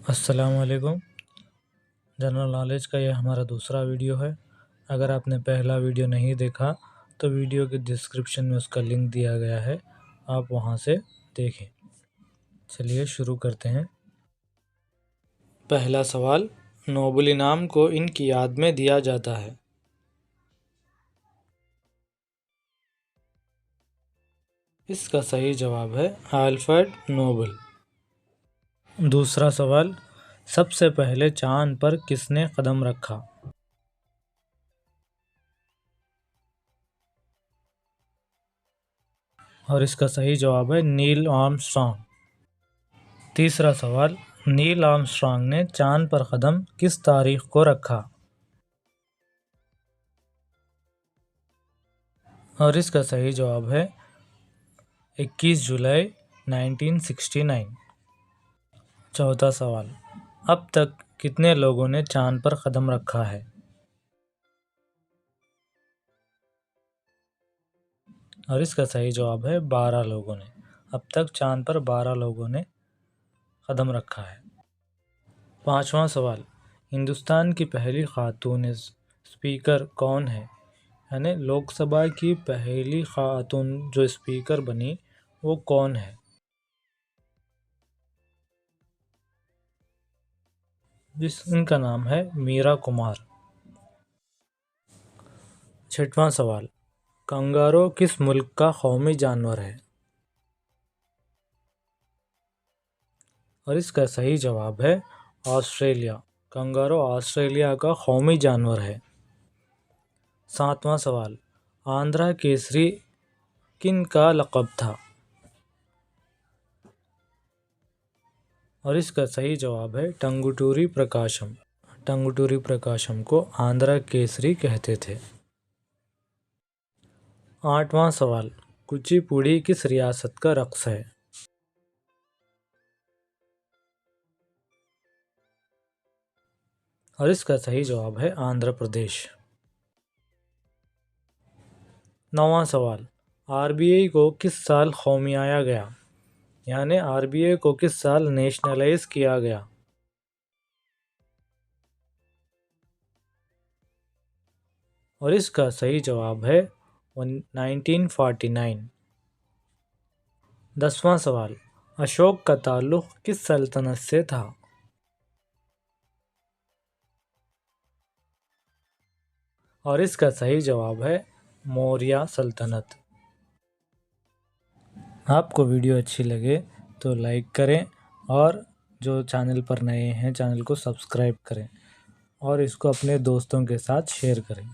अस्सलाम वालेकुम। General knowledge का यह हमारा दूसरा वीडियो है। अगर आपने पहला वीडियो नहीं देखा तो वीडियो के डिस्क्रिप्शन में उसका लिंक दिया गया है, आप वहां से देखें। चलिए शुरू करते हैं। पहला सवाल, नोबेल इनाम को इनकी याद में दिया जाता है। इसका सही जवाब है अल्फ्रेड नोबेल। दूसरा सवाल, सबसे पहले चांद पर किसने कदम रखा? और इसका सही जवाब है नील आर्मस्ट्रॉन्ग। तीसरा सवाल, नील आर्मस्ट्रॉन्ग ने चांद पर कदम किस तारीख को रखा? और इसका सही जवाब है 21 जुलाई 1969। चौथा सवाल, अब तक कितने लोगों ने चांद पर कदम रखा है? और इसका सही जवाब है 12 लोगों ने। अब तक चांद पर 12 लोगों ने कदम रखा है। पांचवा सवाल, हिंदुस्तान की पहली खातून स्पीकर कौन है? यानी लोकसभा की पहली खातून जो स्पीकर बनी वो कौन है? इनका नाम है मीरा कुमार। छठवां सवाल, कंगारू किस मुल्क का कौमी जानवर है? और इसका सही जवाब है ऑस्ट्रेलिया। कंगारू ऑस्ट्रेलिया का कौमी जानवर है। सातवां सवाल, आंध्रा केसरी किन का लक़ब था? और इसका सही जवाब है टंगुटूरी प्रकाशम। टंगुटूरी प्रकाशम को आंध्रा केसरी कहते थे। आठवां सवाल, कुचिपुड़ी किस रियासत का रक़्स है? और इसका सही जवाब है आंध्र प्रदेश। नौवां सवाल, आरबीआई को किस साल कौमियाया गया? यानी आरबीआई को किस साल नेशनलाइज किया गया? और इसका सही जवाब है 1949। 10वां सवाल, अशोक का ताल्लुक किस सल्तनत से था? और इसका सही जवाब है मौर्य सल्तनत। आपको वीडियो अच्छी लगे तो लाइक करें और जो चैनल पर नए हैं चैनल को सब्सक्राइब करें और इसको अपने दोस्तों के साथ शेयर करें।